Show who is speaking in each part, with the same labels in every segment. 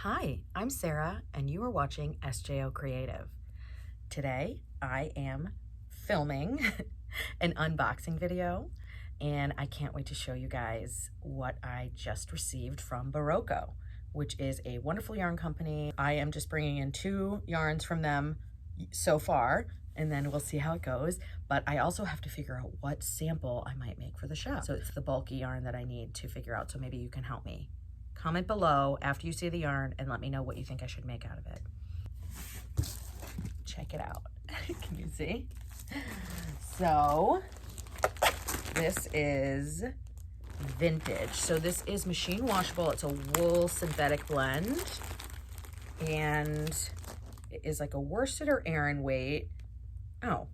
Speaker 1: Hi, I'm Sarah, and you are watching SJO Creative. Today, I am filming an unboxing video, and I can't wait to show you guys what I just received from Barocco, which is a wonderful yarn company. I am just bringing in 2 yarns from them so far, and then we'll see how it goes. But I also have to figure out what sample I might make for the shop. So it's the bulky yarn that I need to figure out, so maybe you can help me. Comment below after you see the yarn and let me know what you think I should make out of it. Check it out. Can you see? So this is vintage. So this is machine washable. It's a wool synthetic blend. And it is like a worsted or Aran weight. Oh.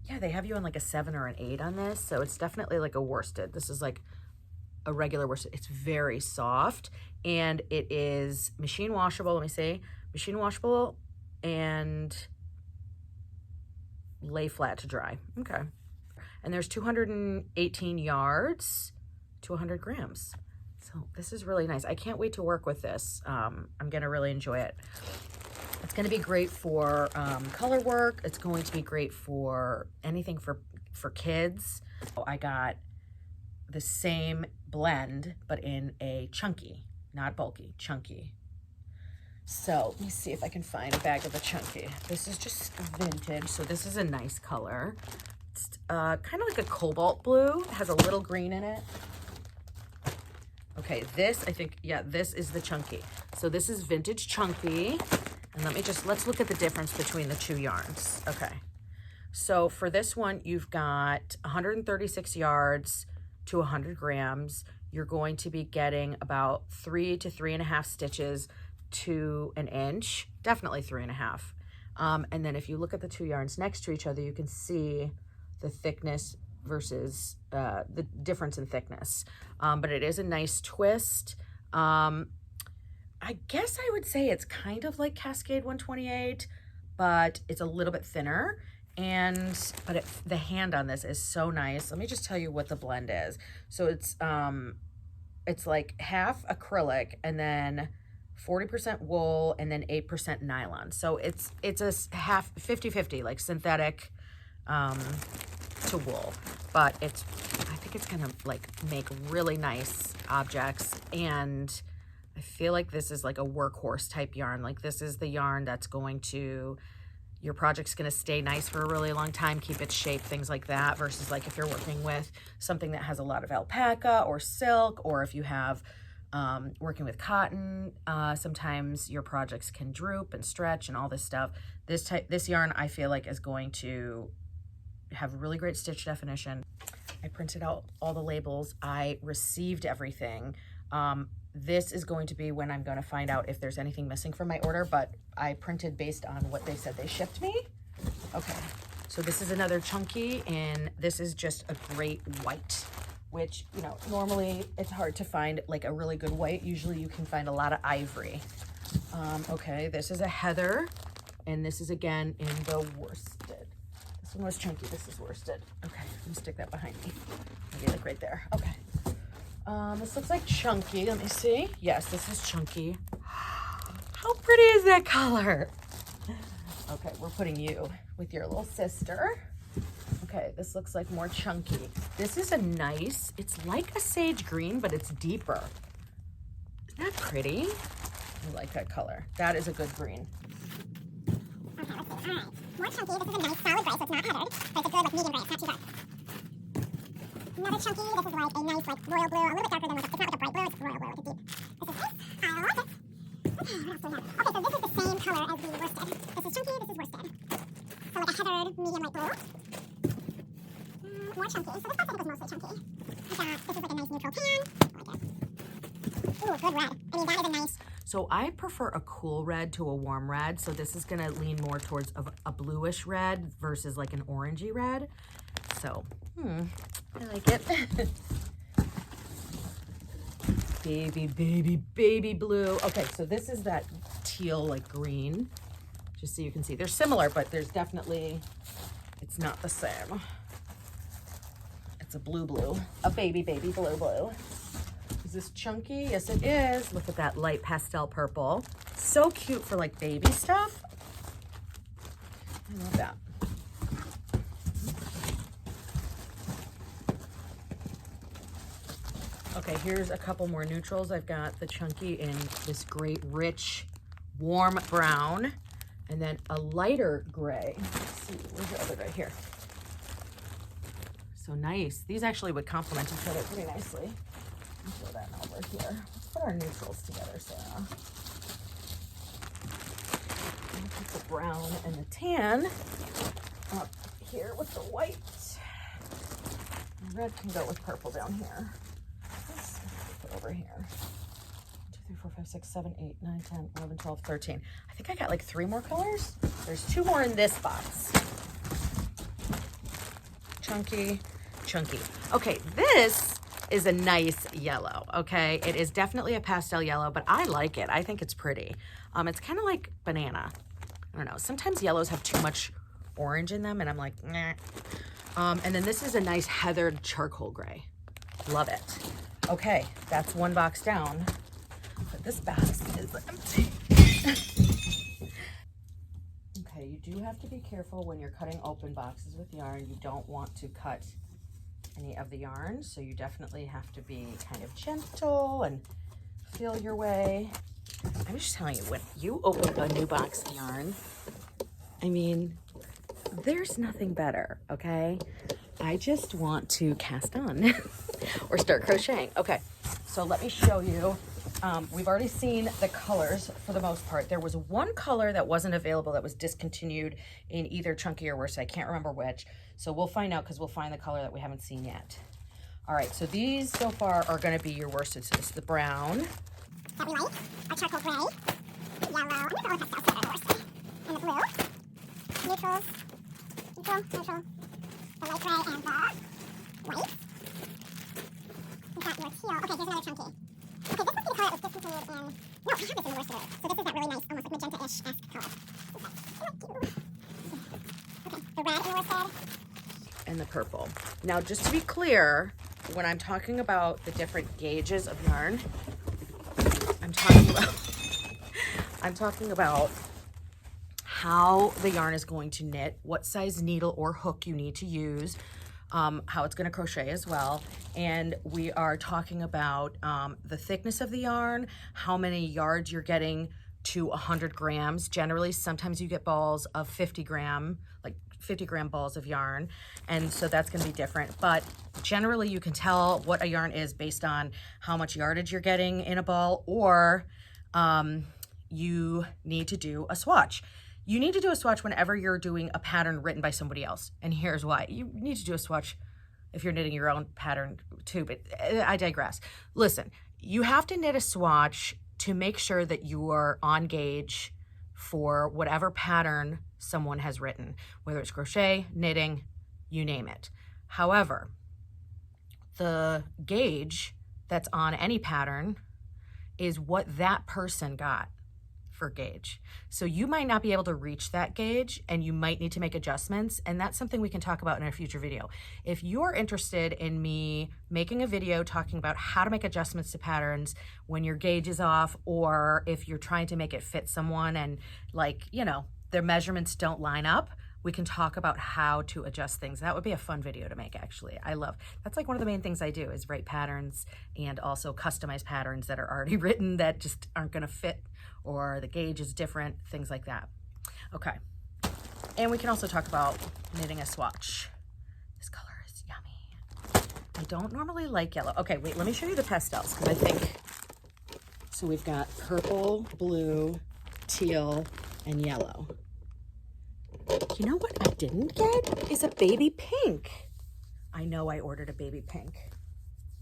Speaker 1: Yeah, they have you on like a 7 or an 8 on this. So it's definitely like a worsted. This is like a regular worsted. It's very soft and it is machine washable. Let me see. Machine washable and lay flat to dry. Okay. And there's 218 yards to 100 grams. So this is really nice. I can't wait to work with this. I'm going to really enjoy it. It's going to be great for color work. It's going to be great for anything for kids. I got the same blend, but in a chunky, not bulky, chunky. So let me see if I can find a bag of the chunky. This is just vintage, so this is a nice color. It's kind of like a cobalt blue. It has a little green in it. Okay, this, I think, yeah, this is the chunky. So this is vintage chunky. And let's look at the difference between the 2 yarns. Okay, so for this one, you've got 136 yards to 100 grams. You're going to be getting about 3 to 3.5 stitches to an inch, definitely 3.5. And then if you look at the 2 yarns next to each other, you can see the thickness versus the difference in thickness. But it is a nice twist. I guess I would say it's kind of like Cascade 128, but it's a little bit thinner. But the hand on this is so nice. Let me just tell you what the blend is. So it's like half acrylic and then 40% wool and then 8% nylon. So it's a half 50-50, like synthetic to wool. But I think it's gonna like make really nice objects, and I feel like this is like a workhorse type yarn. Like this is the yarn that's going to, your project's going to stay nice for a really long time, keep its shape, things like that, versus like if you're working with something that has a lot of alpaca or silk, or if you have working with cotton, sometimes your projects can droop and stretch and all this stuff. This yarn I feel like is going to have really great stitch definition. I printed out all the labels. I received everything. This is going to be when I'm going to find out if there's anything missing from my order, but I printed based on what they said they shipped me. Okay, so this is another chunky, and this is just a great white, which, you know, normally it's hard to find like a really good white. Usually you can find a lot of ivory. Okay, this is a heather, and this is again in the worsted. This one was chunky, this is worsted. Okay, let me stick that behind me. Maybe like right there. Okay. This looks like chunky. Let me see. Yes, this is chunky. How pretty is that color? Okay, we're putting you with your little sister. Okay, this looks like more chunky. This is a nice, it's like a sage green, but it's deeper. Isn't that pretty? I like that color. That is a good green.
Speaker 2: Okay, let's see. All right. More chunky. This is a nice solid gray, so it's not heathered, but it's a good like medium gray. It's not too dark. Another chunky, this is like a nice like royal blue, a little bit darker than like, it's not like a bright blue, it's royal blue, like a deep. This is nice, I like it. Okay, what else do we have? Okay, so this is the same color as the worsted. This is chunky, this is worsted. So like a heathered medium light blue. More chunky, so this I think was mostly chunky. This is like a nice neutral tan, I like it. Ooh, good red. I mean, that is a nice.
Speaker 1: So I prefer a cool red to a warm red, so this is gonna lean more towards a bluish red versus like an orangey red. So, I like it. baby blue. Okay, so this is that teal, like green, just so you can see. They're similar, but there's definitely, it's not the same. It's a blue, a baby blue. Is this chunky? Yes, it is. Look at that light pastel purple. So cute for like baby stuff. I love that. Okay, here's a couple more neutrals. I've got the chunky in this great, rich, warm brown, and then a lighter gray. Let's see, where's the other right here? So nice. These actually would complement each other pretty nicely. Throw that over here. Let's put our neutrals together, Sarah. I'll put the brown and the tan up here with the white. The red can go with purple down here. Let's put over here. 1, 2, 3, 4, 5, 6, 7, 8, 9, 10, 11, 12, 13. I think I got like 3 more colors. There's 2 more in this box. Chunky, chunky. Okay, this is a nice yellow, okay? It is definitely a pastel yellow, but I like it. I think it's pretty. It's kind of like banana. I don't know. Sometimes yellows have too much orange in them, and I'm like, nah. And then this is a nice heathered charcoal gray. Love it. Okay, that's 1 box down, but this box is empty. Okay, you do have to be careful when you're cutting open boxes with yarn. You don't want to cut any of the yarn, so you definitely have to be kind of gentle and feel your way. I'm just telling you, when you open a new box of yarn, I mean, there's nothing better, okay? I just want to cast on or start crocheting. Okay, so let me show you. We've already seen the colors for the most part. There was 1 color that wasn't available that was discontinued in either chunky or worsted. I can't remember which. So we'll find out because we'll find the color that we haven't seen yet. All right, so these so far are going to be your worsted. So this is the brown.
Speaker 2: That we like, our charcoal gray, yellow, I'm going to go with pastel so worsted, and the blue, neutrals, neutral, the light gray and the white. We've got your teal. Okay, here's another chunky. Okay, this must be the color that was discontinued in, no, I have this in the worsted. So this is that really nice, almost like magenta-ish-esque color. Okay, the red in the worsted.
Speaker 1: And the purple. Now, just to be clear, when I'm talking about the different gauges of yarn, I'm talking about how the yarn is going to knit, what size needle or hook you need to use, how it's going to crochet as well. And we are talking about the thickness of the yarn, how many yards you're getting to 100 grams. Generally, sometimes you get balls of 50 gram, like 50 gram balls of yarn. And so that's going to be different. But generally, you can tell what a yarn is based on how much yardage you're getting in a ball, or you need to do a swatch. You need to do a swatch whenever you're doing a pattern written by somebody else. And here's why. You need to do a swatch if you're knitting your own pattern too, but I digress. Listen, you have to knit a swatch to make sure that you are on gauge for whatever pattern someone has written, whether it's crochet, knitting, you name it. However, the gauge that's on any pattern is what that person got for gauge. So you might not be able to reach that gauge, and you might need to make adjustments, and that's something we can talk about in a future video. If you're interested in me making a video talking about how to make adjustments to patterns when your gauge is off, or if you're trying to make it fit someone and, like, you know, their measurements don't line up, we can talk about how to adjust things. That would be a fun video to make, actually. That's like one of the main things I do, is write patterns and also customize patterns that are already written that just aren't gonna fit, or the gauge is different, things like that. Okay, and we can also talk about knitting a swatch. This color is yummy. I don't normally like yellow. Okay, wait, let me show you the pastels, because I think, so we've got purple, blue, teal, and yellow. You know what I didn't get is a baby pink. I know I ordered a baby pink.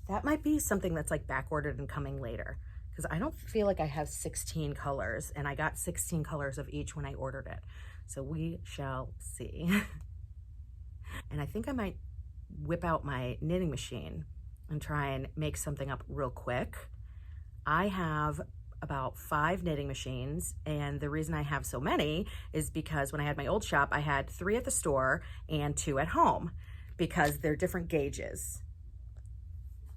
Speaker 1: That might be something that's like back ordered and coming later, because I don't feel like I have 16 colors, and I got 16 colors of each when I ordered it. So we shall see. And I think I might whip out my knitting machine and try and make something up real quick. I have about 5 knitting machines, and the reason I have so many is because when I had my old shop, I had 3 at the store and 2 at home, because they're different gauges.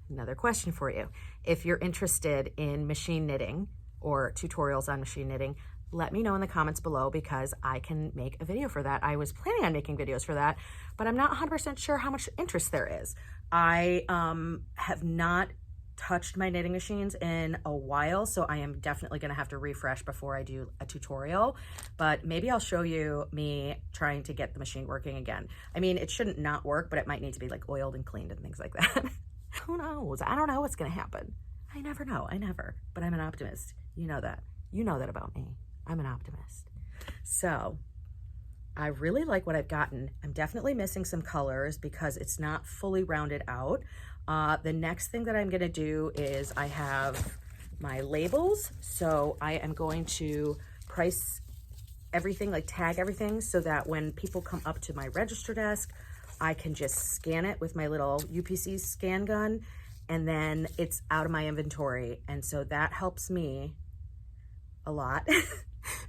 Speaker 1: another question for you. If you're interested in machine knitting or tutorials on machine knitting, let me know in the comments below because I can make a video for that. I was planning on making videos for that, but I'm not 100% sure how much interest there is. I have not touched my knitting machines in a while, so I am definitely going to have to refresh before I do a tutorial, but maybe I'll show you me trying to get the machine working again. I mean, it shouldn't not work, but it might need to be like oiled and cleaned and things like that. Who knows? I don't know what's going to happen. I never know. I never, but I'm an optimist. You know that. You know that about me. I'm an optimist. So I really like what I've gotten. I'm definitely missing some colors because it's not fully rounded out. The next thing that I'm going to do is I have my labels. So I am going to price everything, like tag everything, so that when people come up to my register desk, I can just scan it with my little UPC scan gun, and then it's out of my inventory. And so that helps me a lot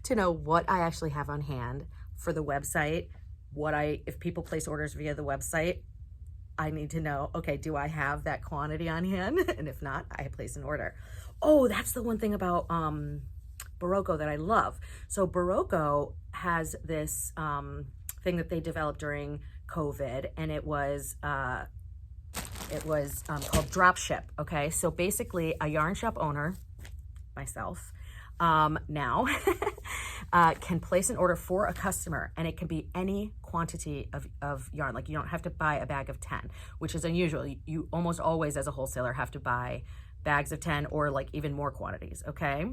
Speaker 1: to know what I actually have on hand for the website. If people place orders via the website, I need to know, okay, do I have that quantity on hand? And if not, I place an order. Oh, that's the one thing about Barocco that I love. So Barocco has this thing that they developed during COVID, and it was called Dropship. Okay, so basically a Yarnshop owner, myself, now can place an order for a customer, and it can be any quantity of yarn. Like, you don't have to buy a bag of 10, which is unusual. You almost always as a wholesaler have to buy bags of 10 or like even more quantities. Okay.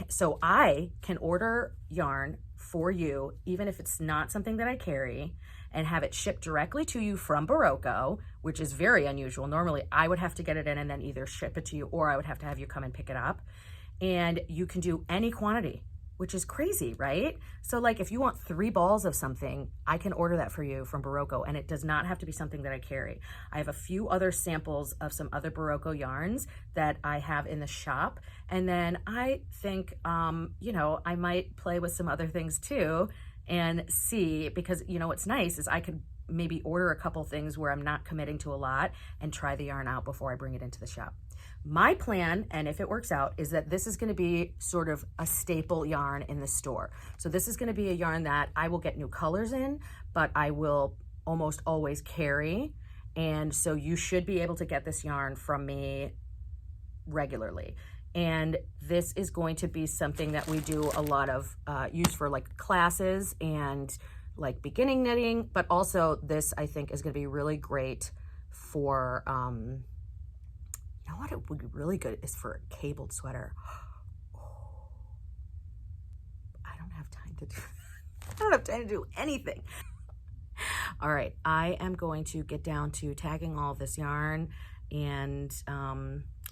Speaker 1: So I can order yarn for you, even if it's not something that I carry, and have it shipped directly to you from Barocco, which is very unusual. Normally I would have to get it in and then either ship it to you, or I would have to have you come and pick it up. And you can do any quantity, which is crazy, right? So like if you want 3 balls of something, I can order that for you from Barocco, and it does not have to be something that I carry. I have a few other samples of some other Barocco yarns that I have in the shop. And then I think, you know, I might play with some other things too and see, because, you know, what's nice is I could maybe order a couple things where I'm not committing to a lot and try the yarn out before I bring it into the shop. My plan, and if it works out, is that this is going to be sort of a staple yarn in the store. So this is going to be a yarn that I will get new colors in, but I will almost always carry. And so you should be able to get this yarn from me regularly. And this is going to be something that we do a lot of use for like classes and like beginning knitting, but also this I think is going to be really great for you know what, it would be really good is for a cabled sweater. I don't have time to do I don't have time to do anything. All right, I am going to get down to tagging all of this yarn. And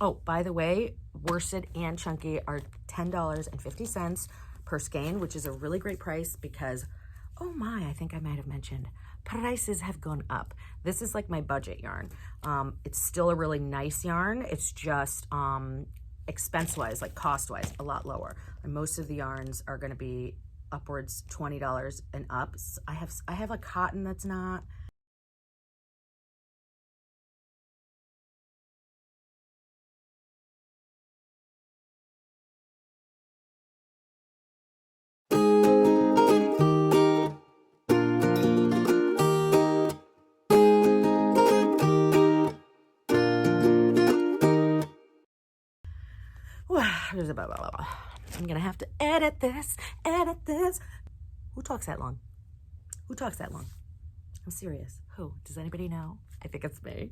Speaker 1: oh, by the way, worsted and chunky are $10.50 per skein, which is a really great price because, oh my, I think I might have mentioned prices have gone up. This is like my budget yarn. It's still a really nice yarn. It's just expense-wise, like cost-wise, a lot lower. And most of the yarns are going to be upwards $20 and up. I have a cotton that's not. I'm gonna have to edit this. Who talks that long? Who talks that long? I'm serious. Who? Does anybody know? I think it's me.